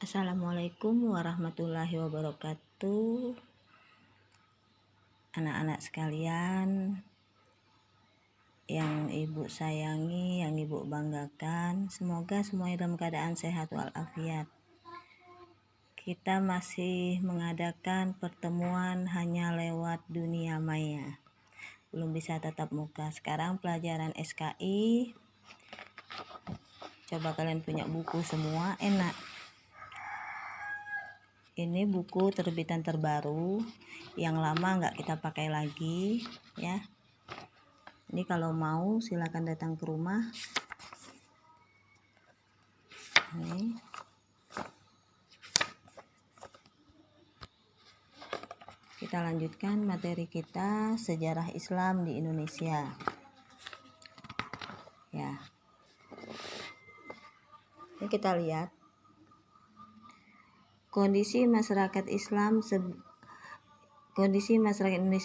Assalamualaikum warahmatullahi wabarakatuh. Anak-anak sekalian yang ibu sayangi, yang ibu banggakan, semoga semuanya dalam keadaan sehat walafiat. Kita masih mengadakan pertemuan hanya lewat dunia maya, belum bisa tatap muka. Sekarang pelajaran SKI, coba kalian punya buku semua, enak. Ini buku terbitan terbaru, yang lama nggak kita pakai lagi ya. Ini kalau mau silakan datang ke rumah. Ini. Kita lanjutkan materi kita, sejarah Islam di Indonesia. Ya. Ini kita lihat kondisi masyarakat Indonesia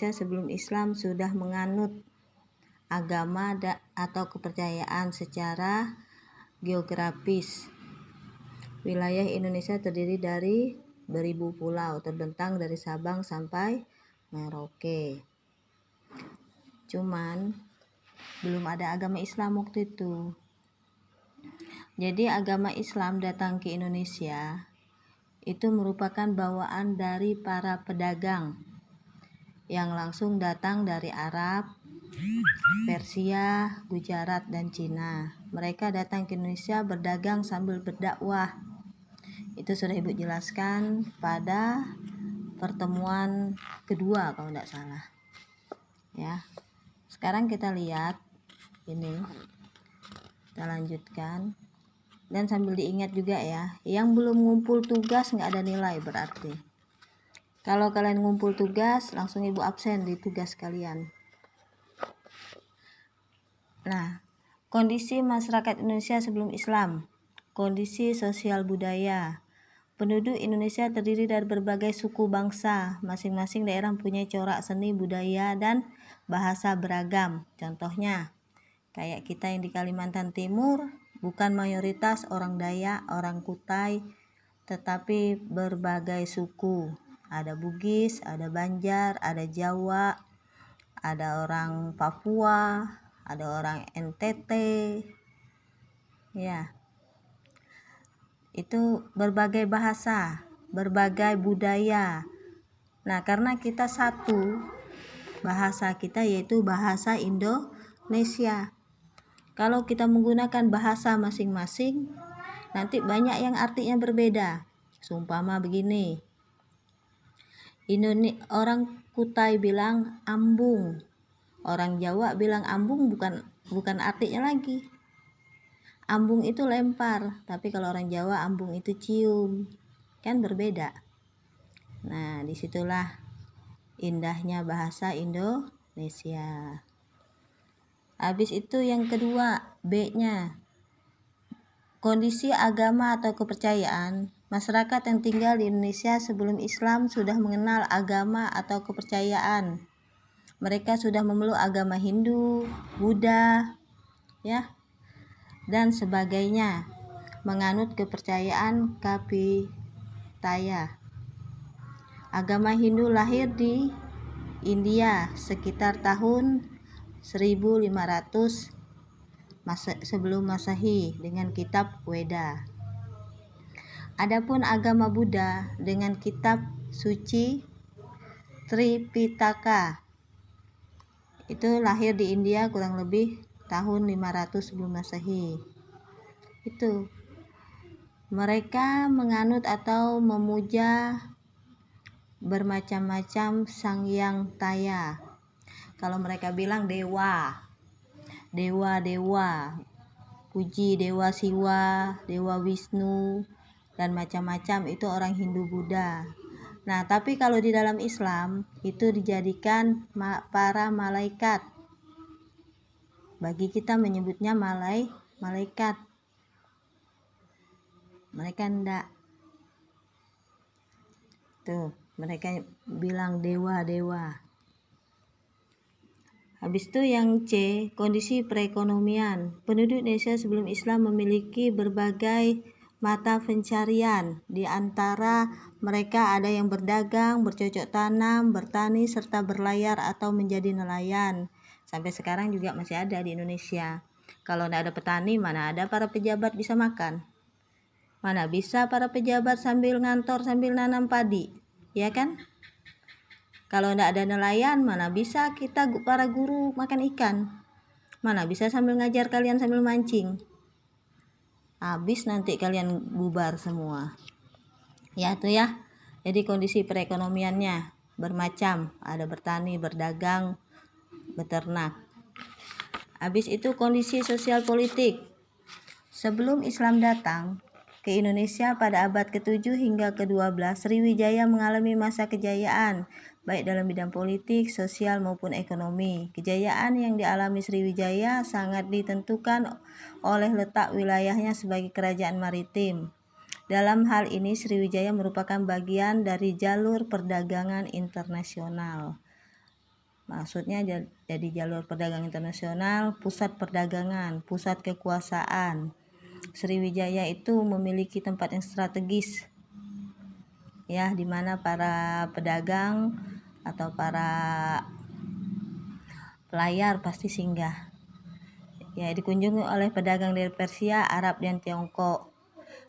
sebelum Islam sudah menganut agama atau kepercayaan secara geografis. Wilayah Indonesia terdiri dari beribu pulau, terbentang dari Sabang sampai Merauke. Cuman belum ada agama Islam waktu itu. Jadi agama Islam datang ke Indonesia itu merupakan bawaan dari para pedagang yang langsung datang dari Arab, Persia, Gujarat, dan Cina. Mereka datang ke Indonesia berdagang sambil berdakwah. Itu sudah ibu jelaskan pada pertemuan kedua kalau tidak salah. Ya. Sekarang kita lihat ini. Kita lanjutkan. Dan sambil diingat juga ya, yang belum ngumpul tugas nggak ada nilai berarti. Kalau kalian ngumpul tugas, langsung ibu absen di tugas kalian. Nah, kondisi masyarakat Indonesia sebelum Islam, kondisi sosial budaya. Penduduk Indonesia terdiri dari berbagai suku bangsa, masing-masing daerah mempunyai corak seni, budaya, dan bahasa beragam. Contohnya, kayak kita yang di Kalimantan Timur, bukan mayoritas orang Dayak, orang Kutai, tetapi berbagai suku. Ada Bugis, ada Banjar, ada Jawa, ada orang Papua, ada orang NTT. Ya. Itu berbagai bahasa, berbagai budaya. Nah, karena kita satu, bahasa kita yaitu bahasa Indonesia. Kalau kita menggunakan bahasa masing-masing, nanti banyak yang artinya berbeda. Seumpama begini, orang Kutai bilang ambung, orang Jawa bilang ambung bukan artinya lagi. Ambung itu lempar, tapi kalau orang Jawa ambung itu cium, kan berbeda. Nah, disitulah indahnya bahasa Indonesia. Habis itu yang kedua, B-nya. Kondisi agama atau kepercayaan. Masyarakat yang tinggal di Indonesia sebelum Islam sudah mengenal agama atau kepercayaan. Mereka sudah memeluk agama Hindu, Buddha, ya, dan sebagainya. Menganut kepercayaan Kapitaya. Agama Hindu lahir di India sekitar tahun 1500 sebelum Masehi dengan kitab Weda. Adapun agama Buddha dengan kitab suci Tripitaka itu lahir di India kurang lebih tahun 500 sebelum Masehi. Itu mereka menganut atau memuja bermacam-macam Sangyang Taya. Kalau mereka bilang dewa, puji dewa Siwa, dewa Wisnu, dan macam-macam, itu orang Hindu Buddha. Nah, tapi kalau di dalam Islam itu dijadikan para malaikat. Bagi kita menyebutnya malaikat. Mereka enggak. Tuh, mereka bilang dewa. Habis itu yang C, kondisi perekonomian. Penduduk Indonesia sebelum Islam memiliki berbagai mata pencarian. Di antara mereka ada yang berdagang, bercocok tanam, bertani, serta berlayar atau menjadi nelayan. Sampai sekarang juga masih ada di Indonesia. Kalau tidak ada petani, mana ada para pejabat bisa makan? Mana bisa para pejabat sambil ngantor, sambil nanam padi, ya kan? Kalau tidak ada nelayan, mana bisa kita para guru makan ikan? Mana bisa sambil ngajar kalian sambil mancing? Habis nanti kalian bubar semua. Ya tuh ya. Jadi kondisi perekonomiannya bermacam, ada bertani, berdagang, beternak. Habis itu kondisi sosial politik. Sebelum Islam datang ke Indonesia pada abad ke-7 hingga ke-12, Sriwijaya mengalami masa kejayaan baik dalam bidang politik, sosial maupun ekonomi. Kejayaan yang dialami Sriwijaya sangat ditentukan oleh letak wilayahnya sebagai kerajaan maritim. Dalam hal ini Sriwijaya merupakan bagian dari jalur perdagangan internasional. Maksudnya jadi jalur perdagangan internasional, pusat perdagangan, pusat kekuasaan. Sriwijaya itu memiliki tempat yang strategis, ya, di mana para pedagang atau para pelayar pasti singgah. Ya, dikunjungi oleh pedagang dari Persia, Arab, dan Tiongkok.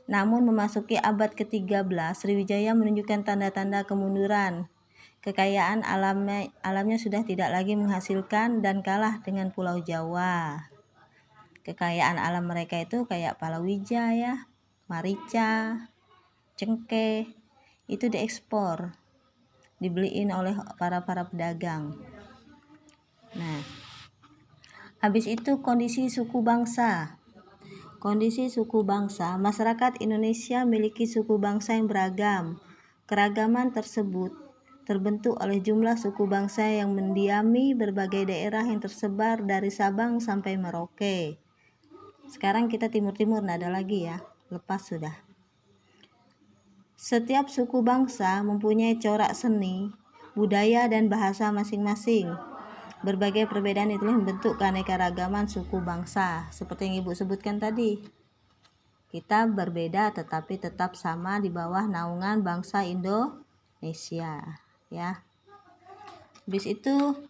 Namun memasuki abad ke-13, Sriwijaya menunjukkan tanda-tanda kemunduran. Kekayaan alamnya sudah tidak lagi menghasilkan dan kalah dengan Pulau Jawa. Kekayaan alam mereka itu kayak palawija ya, marica, cengkeh, itu diekspor, dibeliin oleh para pedagang. Nah, habis itu kondisi suku bangsa. Kondisi suku bangsa, masyarakat Indonesia memiliki suku bangsa yang beragam. Keragaman tersebut terbentuk oleh jumlah suku bangsa yang mendiami berbagai daerah yang tersebar dari Sabang sampai Merauke. Sekarang kita timur-timur, nggak ada lagi ya, lepas sudah. Setiap suku bangsa mempunyai corak seni, budaya, dan bahasa masing-masing. Berbagai perbedaan itu membentuk keanekaragaman suku bangsa. Seperti yang Ibu sebutkan tadi, kita berbeda tetapi tetap sama di bawah naungan bangsa Indonesia, ya. Habis itu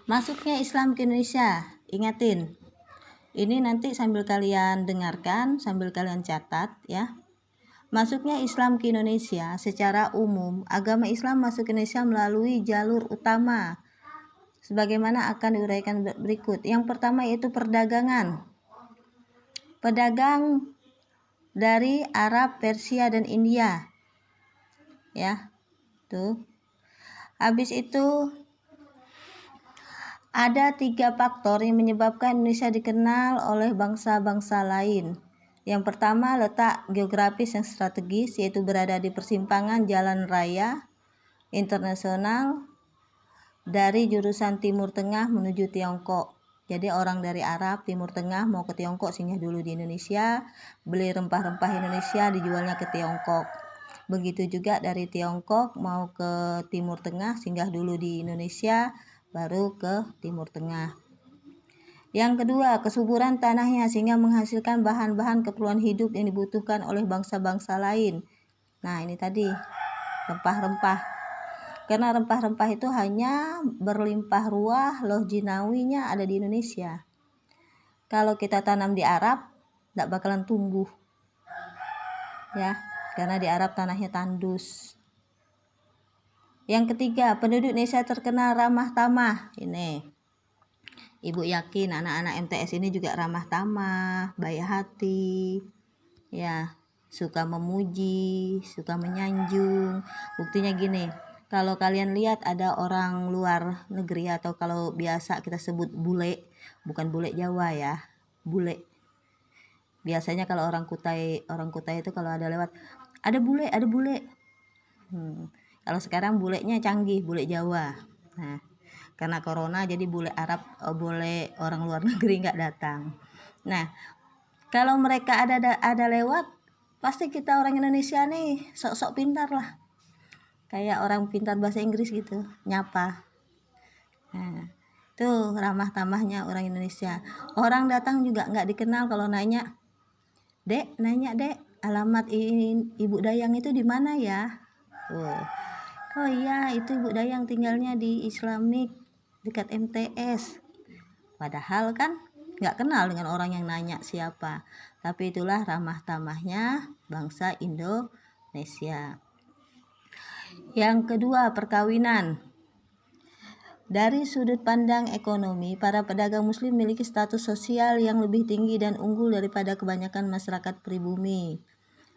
masuknya Islam ke Indonesia. Ingatin, ini nanti sambil kalian dengarkan, sambil kalian catat ya. Masuknya Islam ke Indonesia secara umum, agama Islam masuk ke Indonesia melalui jalur utama sebagaimana akan diuraikan berikut. Yang pertama yaitu perdagangan. Pedagang dari Arab, Persia, dan India. Ya. Tuh. Habis itu ada 3 faktor yang menyebabkan Indonesia dikenal oleh bangsa-bangsa lain. Yang pertama, letak geografis yang strategis, yaitu berada di persimpangan jalan raya internasional dari jurusan Timur Tengah menuju Tiongkok. Jadi orang dari Arab, Timur Tengah mau ke Tiongkok singgah dulu di Indonesia, beli rempah-rempah Indonesia dijualnya ke Tiongkok. Begitu juga dari Tiongkok mau ke Timur Tengah singgah dulu di Indonesia, baru ke Timur Tengah. Yang kedua, kesuburan tanahnya sehingga menghasilkan bahan-bahan keperluan hidup yang dibutuhkan oleh bangsa-bangsa lain. Nah, ini tadi rempah-rempah. Karena rempah-rempah itu hanya berlimpah ruah, loh jinawinya ada di Indonesia. Kalau kita tanam di Arab, tidak bakalan tumbuh. Ya, karena di Arab tanahnya tandus. Yang ketiga, penduduk Indonesia terkenal ramah tamah. Ini, Ibu yakin anak-anak MTS ini juga ramah tamah, baik hati, ya, suka memuji, suka menyanjung. Buktinya gini, kalau kalian lihat ada orang luar negeri atau kalau biasa kita sebut bule, bukan bule Jawa ya, bule. Biasanya kalau orang Kutai itu kalau ada lewat, ada bule. Kalau sekarang bulenya canggih, bule Jawa. Nah, karena corona jadi bule Arab, bule orang luar negeri nggak datang. Nah, kalau mereka ada lewat, pasti kita orang Indonesia nih sok-sok pintar lah. Kayak orang pintar bahasa Inggris gitu, nyapa. Nah, tuh ramah tamahnya orang Indonesia. Orang datang juga nggak dikenal kalau nanya, Dek, alamat Ibu Dayang itu di mana ya? Oh iya, itu Ibu Dayang tinggalnya di Islamik dekat MTS. Padahal kan nggak kenal dengan orang yang nanya siapa. Tapi itulah ramah tamahnya bangsa Indonesia. Yang kedua, perkawinan. Dari sudut pandang ekonomi, para pedagang muslim memiliki status sosial yang lebih tinggi dan unggul daripada kebanyakan masyarakat pribumi.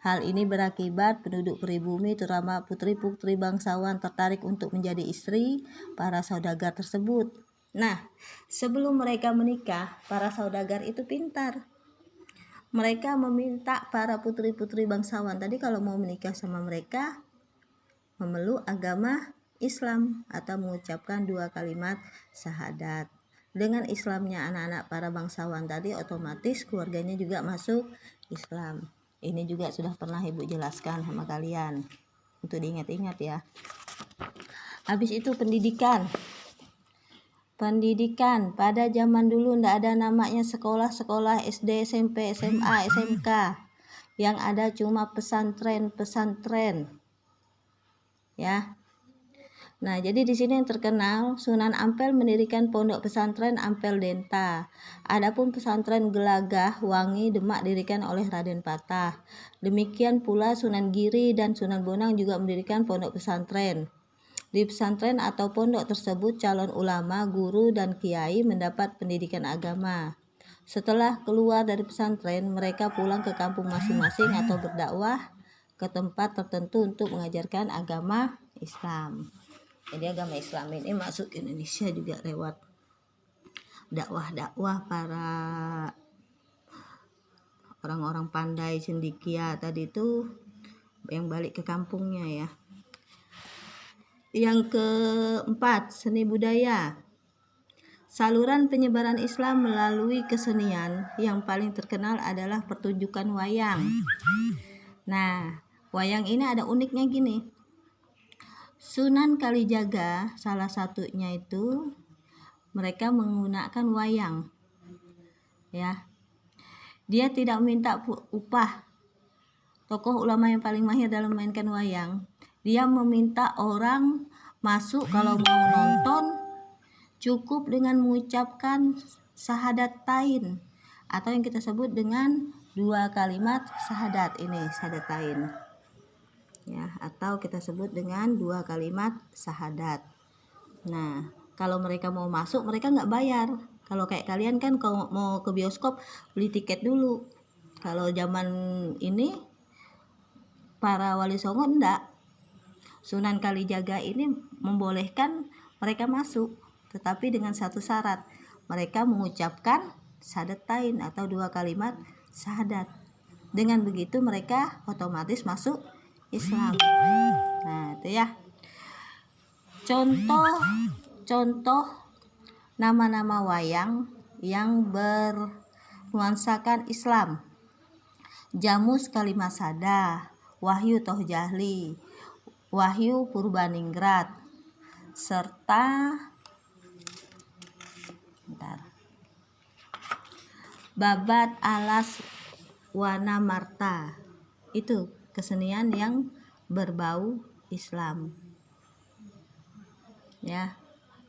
Hal ini berakibat penduduk pribumi, terutama putri-putri bangsawan, tertarik untuk menjadi istri para saudagar tersebut. Nah, sebelum mereka menikah, para saudagar itu pintar. Mereka meminta para putri-putri bangsawan tadi kalau mau menikah sama mereka, memeluk agama Islam atau mengucapkan 2 kalimat syahadat. Dengan Islamnya anak-anak para bangsawan tadi, otomatis keluarganya juga masuk Islam. Ini juga sudah pernah Ibu jelaskan sama kalian, untuk diingat-ingat ya. Habis itu pendidikan. Pendidikan pada zaman dulu tidak ada namanya sekolah-sekolah SD, SMP, SMA, SMK. Yang ada cuma pesantren-pesantren. Ya. Nah, jadi di sini yang terkenal Sunan Ampel mendirikan pondok pesantren Ampel Denta. Adapun pesantren Gelagah Wangi Demak didirikan oleh Raden Patah. Demikian pula Sunan Giri dan Sunan Bonang juga mendirikan pondok pesantren. Di pesantren atau pondok tersebut calon ulama, guru, dan kiai mendapat pendidikan agama. Setelah keluar dari pesantren, mereka pulang ke kampung masing-masing atau berdakwah ke tempat tertentu untuk mengajarkan agama Islam. Jadi agama Islam ini masuk ke Indonesia juga lewat dakwah-dakwah para orang-orang pandai cendekia tadi itu yang balik ke kampungnya ya. Yang keempat, seni budaya. Saluran penyebaran Islam melalui kesenian yang paling terkenal adalah pertunjukan wayang. Nah, wayang ini ada uniknya gini. Sunan Kalijaga salah satunya itu mereka menggunakan wayang. Ya. Dia tidak minta upah. Tokoh ulama yang paling mahir dalam memainkan wayang, dia meminta orang masuk kalau mau nonton cukup dengan mengucapkan syahadatain atau yang kita sebut dengan 2 kalimat syahadat ini, syahadatain. Ya, atau kita sebut dengan 2 kalimat syahadat. Nah, kalau mereka mau masuk mereka nggak bayar. Kalau kayak kalian kan kalau mau ke bioskop beli tiket dulu. Kalau zaman ini para wali songo enggak. Sunan Kalijaga ini membolehkan mereka masuk, tetapi dengan satu syarat. Mereka mengucapkan syahadatain atau 2 kalimat syahadat. Dengan begitu mereka otomatis masuk Islam. Nah, itu ya. Contoh nama-nama wayang yang bernuansakan Islam. Jamus Kalimasada, Wahyu Tohjahli, Wahyu Purbaningrat, serta Babat Alas Wana Marta. Itu kesenian yang berbau Islam. Ya.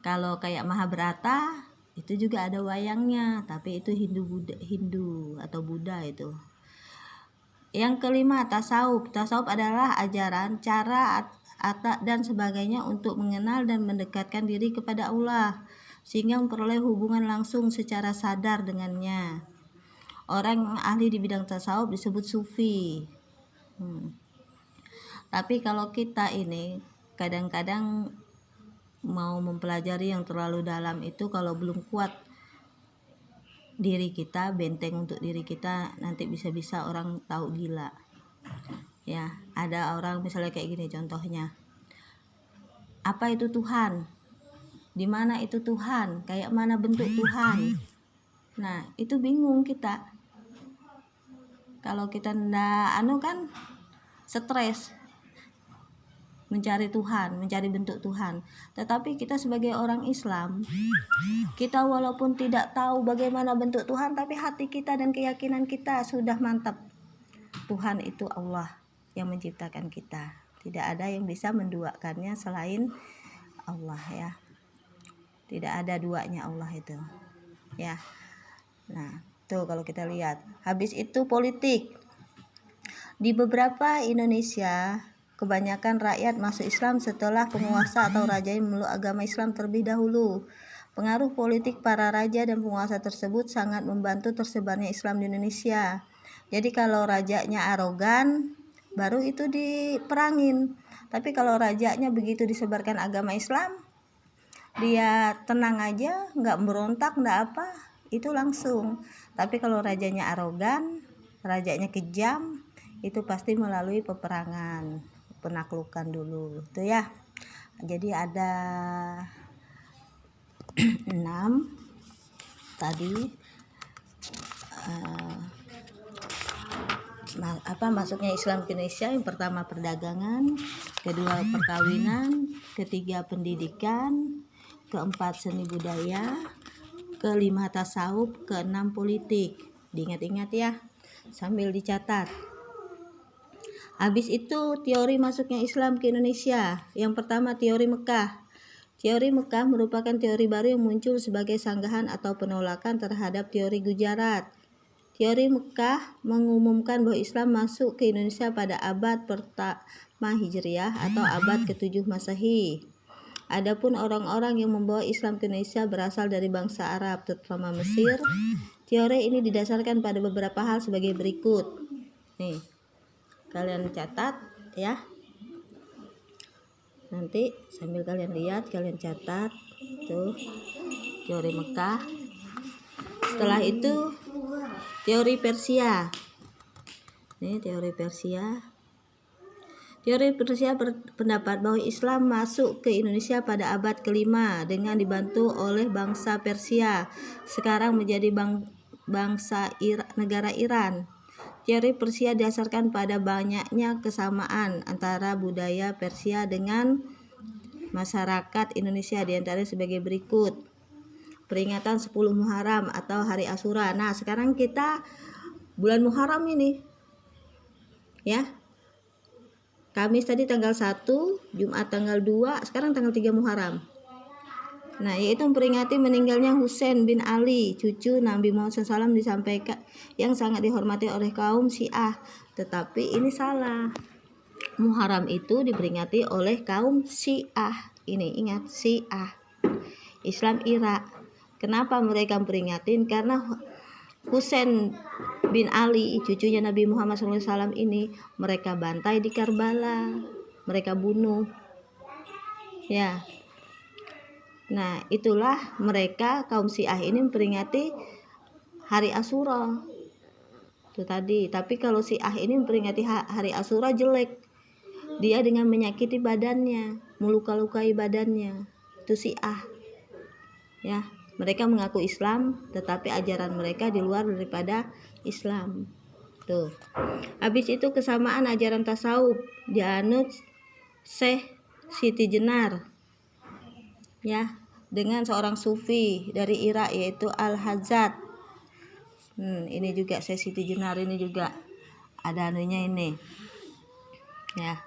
Kalau kayak Mahabharata itu juga ada wayangnya, tapi itu Hindu atau Buddha itu. Yang kelima, tasawuf. Tasawuf adalah ajaran, cara, dan sebagainya untuk mengenal dan mendekatkan diri kepada Allah, sehingga memperoleh hubungan langsung secara sadar dengannya. Orang yang ahli di bidang tasawuf disebut sufi. Tapi kalau kita ini kadang-kadang mau mempelajari yang terlalu dalam itu, kalau belum kuat diri kita, benteng untuk diri kita, nanti bisa-bisa orang tahu gila. Ya, ada orang misalnya kayak gini contohnya. Apa itu Tuhan? Di mana itu Tuhan? Kayak mana bentuk Tuhan? Nah, itu bingung kita. Kalau kita ndak kan stres mencari Tuhan, mencari bentuk Tuhan. Tetapi kita sebagai orang Islam, kita walaupun tidak tahu bagaimana bentuk Tuhan, tapi hati kita dan keyakinan kita sudah mantap. Tuhan itu Allah yang menciptakan kita. Tidak ada yang bisa menduakannya selain Allah ya. Tidak ada duanya Allah itu. Ya. Nah, tuh kalau kita lihat. Habis itu politik. Di beberapa Indonesia, kebanyakan rakyat masuk Islam setelah penguasa atau raja yang memeluk agama Islam terlebih dahulu. Pengaruh politik para raja dan penguasa tersebut sangat membantu tersebarnya Islam di Indonesia. Jadi kalau rajanya arogan, baru itu diperangin. Tapi kalau rajanya begitu disebarkan agama Islam, dia tenang aja, nggak berontak, nggak apa, itu langsung. Tapi kalau rajanya arogan, rajanya kejam, itu pasti melalui peperangan, penaklukan dulu, itu ya. Jadi ada 6 tadi. Masuknya Islam ke Indonesia. Yang pertama perdagangan, kedua perkawinan, ketiga pendidikan, keempat seni budaya, kelima tasawuf, keenam politik. Diingat-ingat ya, sambil dicatat. Habis itu teori masuknya Islam ke Indonesia. Yang pertama teori Mekah. Teori Mekah merupakan teori baru yang muncul sebagai sanggahan atau penolakan terhadap teori Gujarat. Teori Mekah mengumumkan bahwa Islam masuk ke Indonesia pada abad pertama Hijriah atau abad ke-7 Masehi. Adapun orang-orang yang membawa Islam ke Indonesia berasal dari bangsa Arab, terutama Mesir. Teori ini didasarkan pada beberapa hal sebagai berikut. Nih, kalian catat ya. Nanti sambil kalian lihat, kalian catat tuh teori Mekah. Setelah itu teori Persia. Ini teori Persia. Teori Persia berpendapat bahwa Islam masuk ke Indonesia pada abad ke-5 dengan dibantu oleh bangsa Persia, sekarang menjadi bangsa negara Iran. Teori Persia didasarkan pada banyaknya kesamaan antara budaya Persia dengan masyarakat Indonesia, diantaranya sebagai berikut. Peringatan 10 Muharram atau Hari Asyura. Nah, sekarang kita bulan Muharram ini. Ya. Kamis tadi tanggal 1, Jumat tanggal 2, sekarang tanggal 3 Muharram. Nah, yaitu memperingati meninggalnya Husain bin Ali, cucu Nabi Muhammad SAW, disampaikan yang sangat dihormati oleh kaum Syiah. Tetapi ini salah. Muharram itu diperingati oleh kaum Syiah. Ini ingat, Syiah. Islam Irak. Kenapa mereka memperingatin? Karena Husain bin Ali, cucunya Nabi Muhammad SAW ini, mereka bantai di Karbala, mereka bunuh. Ya. Nah, itulah mereka kaum Syiah ini memperingati Hari Asyura. Itu tadi. Tapi kalau Syiah ini memperingati Hari Asyura jelek. Dia dengan menyakiti badannya, meluka-lukai badannya. Itu Syiah. Ya. Mereka mengaku Islam, tetapi ajaran mereka di luar daripada Islam. Tuh. Habis itu kesamaan ajaran tasawuf dianut Syekh Siti Jenar. Ya, dengan seorang sufi dari Irak yaitu Al-Hajjaj. Ini juga Syekh Siti Jenar ini juga ada anunya ini. Ya.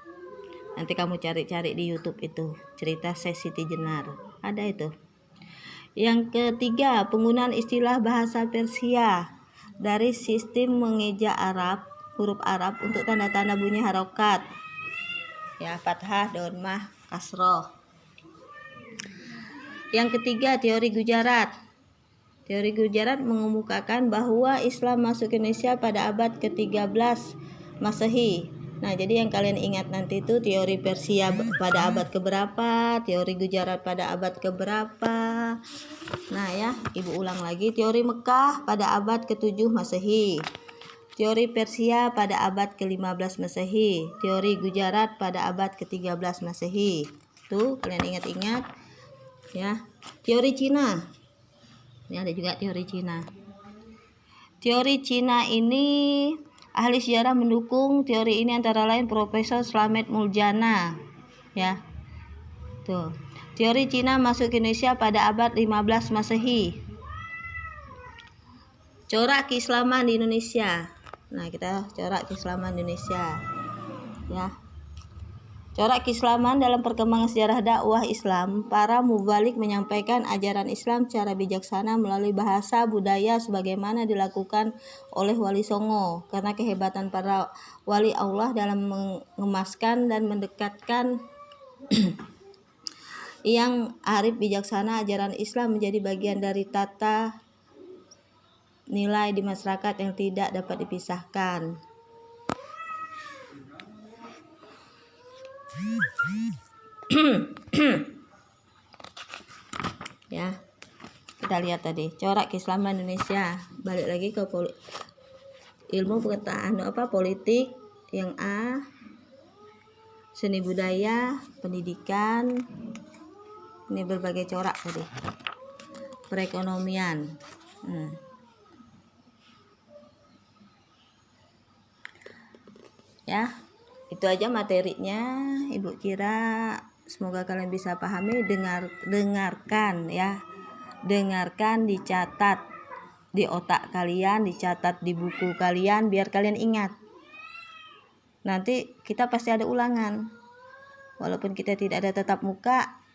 Nanti kamu cari-cari di YouTube itu, cerita Syekh Siti Jenar. Ada itu. Yang ketiga, penggunaan istilah bahasa Persia dari sistem mengeja Arab, huruf Arab untuk tanda-tanda bunyi harokat. Ya, fathah, dhammah, kasroh. Yang ketiga, teori Gujarat. Teori Gujarat mengemukakan bahwa Islam masuk ke Indonesia pada abad ke-13 Masehi. Nah, jadi yang kalian ingat nanti itu teori Persia pada abad keberapa, teori Gujarat pada abad keberapa. Nah ya, ibu ulang lagi. Teori Mekah pada abad ke-7 Masehi. Teori Persia pada abad ke-15 Masehi. Teori Gujarat pada abad ke-13 Masehi. Tuh, kalian ingat-ingat. Ya. Teori Cina. Ini ada juga teori Cina. Teori Cina ini ahli sejarah mendukung teori ini antara lain Profesor Slamet Muljana. Ya. Tuh. Teori Cina masuk ke Indonesia pada abad 15 Masehi. Corak keislaman di Indonesia. Nah, kita corak keislaman Indonesia ya. Corak keislaman dalam perkembangan sejarah dakwah Islam, para mubalik menyampaikan ajaran Islam secara bijaksana melalui bahasa budaya sebagaimana dilakukan oleh Wali Songo. Karena kehebatan para wali Allah dalam mengemaskan dan mendekatkan yang arif bijaksana, ajaran Islam menjadi bagian dari tata nilai di masyarakat yang tidak dapat dipisahkan. Ya, kita lihat tadi corak keislaman Indonesia. Balik lagi ke ilmu pengetahuan politik yang A, seni budaya, pendidikan. Ini berbagai corak tadi. Perekonomian. Ya, itu aja materinya. Ibu kira semoga kalian bisa pahami. Dengarkan ya, dengarkan, dicatat di otak kalian, dicatat di buku kalian biar kalian ingat. Nanti kita pasti ada ulangan, walaupun kita tidak ada tatap muka.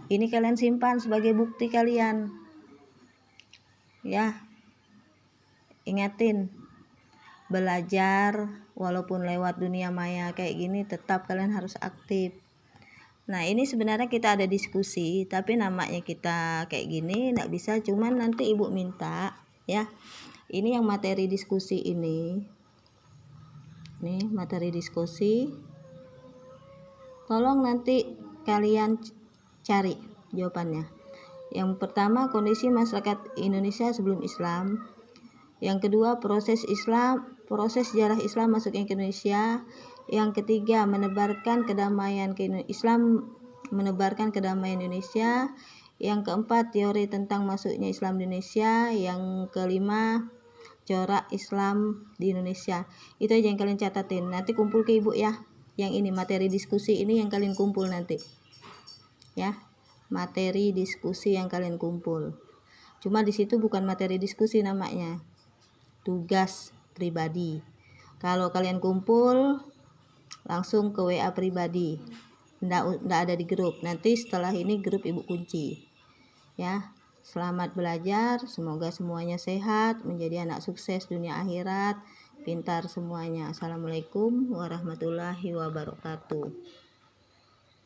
Ini kalian simpan sebagai bukti kalian ya. Ingatin, belajar walaupun lewat dunia maya kayak gini, tetap kalian harus aktif. Nah, ini sebenarnya kita ada diskusi, tapi namanya kita kayak gini nggak bisa, cuman nanti ibu minta ya, ini yang materi diskusi ini materi diskusi, tolong nanti kalian cari jawabannya. Yang pertama, kondisi masyarakat Indonesia sebelum Islam. Yang kedua, proses sejarah Islam masuknya ke Indonesia. Yang ketiga, menebarkan kedamaian Indonesia. Yang keempat, teori tentang masuknya Islam di Indonesia. Yang kelima, corak Islam di Indonesia. Itu aja yang kalian catatin. Nanti kumpul ke ibu ya. Yang ini materi diskusi ini yang kalian kumpul nanti. Ya, materi diskusi yang kalian kumpul. Cuma di situ bukan materi diskusi namanya, tugas pribadi. Kalau kalian kumpul langsung ke WA pribadi, nggak ada di grup. Nanti setelah ini grup ibu kunci ya. Selamat belajar, semoga semuanya sehat, menjadi anak sukses dunia akhirat, pintar semuanya. Assalamualaikum warahmatullahi wabarakatuh.